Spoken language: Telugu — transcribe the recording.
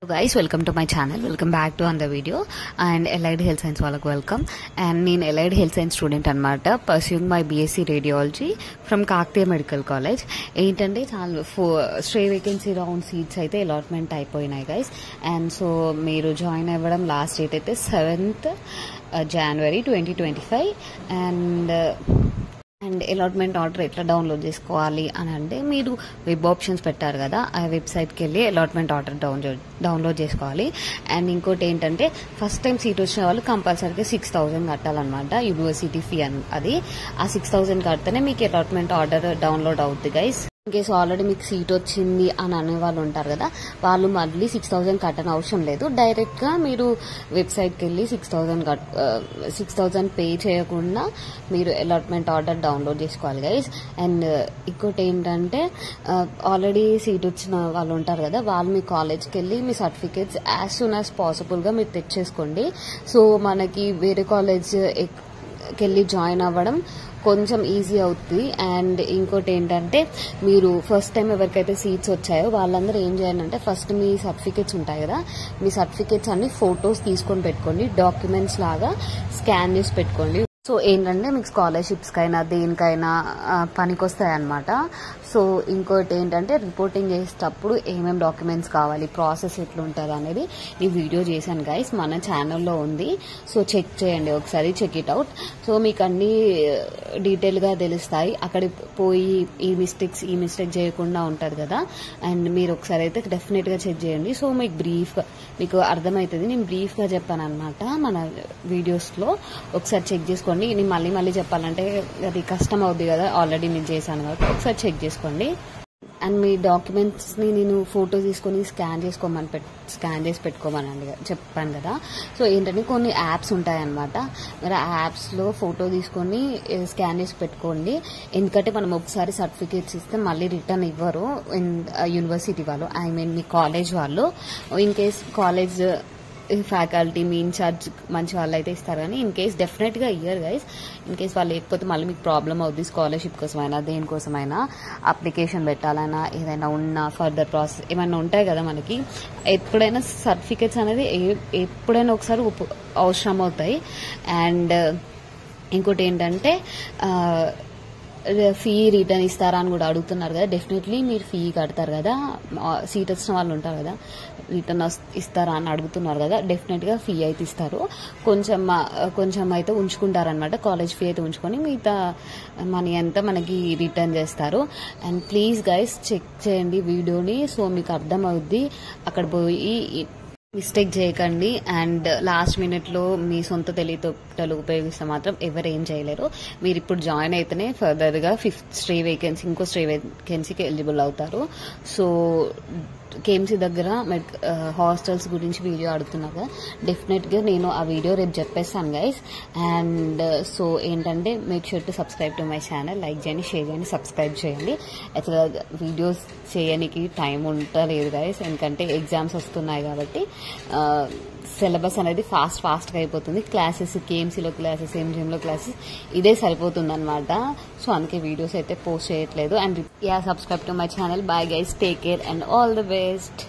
Hello guys, welcome to my channel. Welcome back to another video. And Allied Health Science వాళ్ళకు welcome. And నేను Allied Health Science స్టూడెంట్ అనమాట. Pursuing my BSc Radiology from Kakatiya Medical College. ఏంటంటే చాలా స్ట్రే వేకెన్సీ రౌండ్ సీట్స్ అయితే అలాట్మెంట్ అయిపోయినాయి గైస్. అండ్ సో మీరు జాయిన్ అవ్వడం లాస్ట్ డేట్ అయితే 7th January 2025. And allotment order ఎట్లా డౌన్లోడ్ చేసుకోవాలి అని అంటే మీరు వెబ్ ఆప్షన్స్ పెట్టారు కదా, ఆ వెబ్సైట్కి వెళ్ళి అలాట్మెంట్ ఆర్డర్ డౌన్లోడ్ చేసుకోవాలి. అండ్ ఇంకోటి ఏంటంటే ఫస్ట్ టైం సీట్ వచ్చిన వాళ్ళు కంపల్సరీగా 6,000 కట్టాలన్నమాట, యూనివర్సిటీ ఫీ అని. అది ఆ 6,000 కడితేనే మీకు అలాట్మెంట్ ఆర్డర్ డౌన్లోడ్ అవుతుంది గైస్. ఇన్ కేసు ఆల్రెడీ మీకు సీట్ వచ్చింది అని అనే వాళ్ళు ఉంటారు కదా, వాళ్ళు మళ్ళీ 6,000 కట్టని అవసరం లేదు. డైరెక్ట్గా మీరు వెబ్సైట్కి వెళ్ళి 6,000 పే చేయకుండా మీరు అలాట్మెంట్ ఆర్డర్ డౌన్లోడ్ చేసుకోవాలి గైస్. అండ్ ఇంకోటి ఏంటంటే ఆల్రెడీ సీట్ వచ్చిన వాళ్ళు ఉంటారు కదా, వాళ్ళు మీ కాలేజ్కి వెళ్ళి మీ సర్టిఫికేట్స్ యాజ్ సూన్ యాజ్ పాసిబుల్గా మీరు తెచ్చేసుకోండి. సో మనకి వేరే కాలేజ్కి వెళ్ళి జాయిన్ అవ్వడం కొంచెం ఈజీ అవుతుంది. అండ్ ఇంకోటి ఏంటంటే మీరు ఫస్ట్ టైం ఎవరికైతే సీట్స్ వచ్చాయో వాళ్ళందరూ ఏం చేయాలంటే ఫస్ట్ మీ సర్టిఫికేట్స్ ఉంటాయి కదా, మీ సర్టిఫికేట్స్ అన్ని ఫొటోస్ తీసుకొని పెట్టుకోండి, డాక్యుమెంట్స్ లాగా స్కాన్ చేసి పెట్టుకోండి. సో ఏంటంటే మీకు స్కాలర్షిప్స్కైనా దేనికైనా పనికొస్తాయి అన్నమాట. సో ఇంకోటి ఏంటంటే రిపోర్టింగ్ చేసేటప్పుడు ఏమేమి డాక్యుమెంట్స్ కావాలి, ప్రాసెస్ ఎట్లుంటుంది అనేది ఈ వీడియో చేశాను గైస్, మన ఛానల్లో ఉంది. సో చెక్ చేయండి ఒకసారి, చెక్ ఇట్ అవుట్. సో మీకు అన్ని డీటెయిల్గా తెలుస్తాయి. అక్కడ పోయి ఈ మిస్టేక్ చేయకుండా ఉంటుంది కదా. అండ్ మీరు ఒకసారి అయితే డెఫినెట్గా చెక్ చేయండి. సో మీకు అర్థమవుతుంది. నేను బ్రీఫ్గా చెప్పాను అనమాట మన వీడియోస్లో, ఒకసారి చెక్ చేసుకోండి. నేను మళ్ళీ చెప్పాలంటే అది కష్టం అవుద్ది కదా, ఆల్రెడీ నేను చేశాను కాబట్టి ఒకసారి చెక్ చేసుకోండి. అండ్ మీ డాక్యుమెంట్స్ని నేను ఫోటో తీసుకొని స్కాన్ చేసి పెట్టుకోమని చెప్పాను కదా. సో ఏంటంటే కొన్ని యాప్స్ ఉంటాయన్నమాట, మరి ఆ యాప్స్లో ఫోటో తీసుకొని స్కాన్ చేసి పెట్టుకోండి. ఎందుకంటే మనం ఒకసారి సర్టిఫికేట్స్ ఇస్తే మళ్ళీ రిటర్న్ ఇవ్వరు యూనివర్సిటీ వాళ్ళు, ఐ మీన్ మీ కాలేజ్ వాళ్ళు. ఇన్ కేస్ కాలేజ్ ఫ్యాకల్టీ మీ ఇన్ఛార్జ్ మంచి వాళ్ళు అయితే ఇస్తారు, కానీ ఇన్ కేస్ డెఫినెట్గా ఇయ్యరు గైస్. ఇన్ కేస్ వాళ్ళు లేకపోతే మళ్ళీ మీకు ప్రాబ్లం అవుతుంది. స్కాలర్షిప్ కోసమైనా దేనికోసమైనా అప్లికేషన్ పెట్టాలన్నా ఏదైనా ఉన్న ఫర్దర్ ప్రాసెస్ ఏమైనా ఉంటాయి కదా మనకి, ఎప్పుడైనా సర్టిఫికేట్స్ అనేది ఎప్పుడైనా ఒకసారి అవసరం అవుతాయి. అండ్ ఇంకోటి ఏంటంటే ఫీ రిటర్న్ ఇస్తారా అని కూడా అడుగుతున్నారు కదా. డెఫినెట్లీ మీరు ఫీ కడతారు కదా, సీట్ వచ్చిన వాళ్ళు ఉంటారు కదా, రిటర్న్ ఇస్తారా అని అడుగుతున్నారు కదా, డెఫినెట్గా ఫీ అయితే ఇస్తారు. కొంచెం అయితే ఉంచుకుంటారనమాట, కాలేజ్ ఫీ అయితే ఉంచుకొని మిగతా మనీ అంతా మనకి రిటర్న్ చేస్తారు. అండ్ ప్లీజ్ గైస్ చెక్ చేయండి వీడియోని, సో మీకు అర్థం అవుద్ది. అక్కడ పోయి మిస్టేక్ చేయకండి. అండ్ లాస్ట్ మినిట్లో మీ సొంత తెలివితేటలు ఉపయోగిస్తే మాత్రం ఎవరు ఏం చేయలేరు. మీరు ఇప్పుడు జాయిన్ అయితేనే ఫర్దర్గా 5th స్ట్రే వేకెన్సీ ఇంకో స్ట్రే వేకెన్సీకి ఎలిజిబుల్ అవుతారు. సో కేఎంసీ దగ్గర హాస్టల్స్ గురించి వీడియో అడుగుతున్నా కదా, డెఫినెట్గా నేను ఆ వీడియో రేపు చెప్పేస్తాను గైస్. అండ్ సో ఏంటంటే make sure to subscribe to my channel, like చేయండి, షేర్ చేయండి, సబ్స్క్రైబ్ చేయండి. అసలు వీడియోస్ చేయడానికి టైం ఉండలేదు గైస్, ఎందుకంటే ఎగ్జామ్స్ వస్తున్నాయి కాబట్టి సిలబస్ అనేది ఫాస్ట్గా అయిపోతుంది. క్లాసెస్ కేఎంసీలో క్లాసెస్, ఎంజిఎంలో క్లాసెస్ ఇదే సరిపోతుంది అనమాట. సో అందుకే వీడియోస్ అయితే పోస్ట్ చేయట్లేదు. And subscribe to my channel. Bye guys, take care and all the best.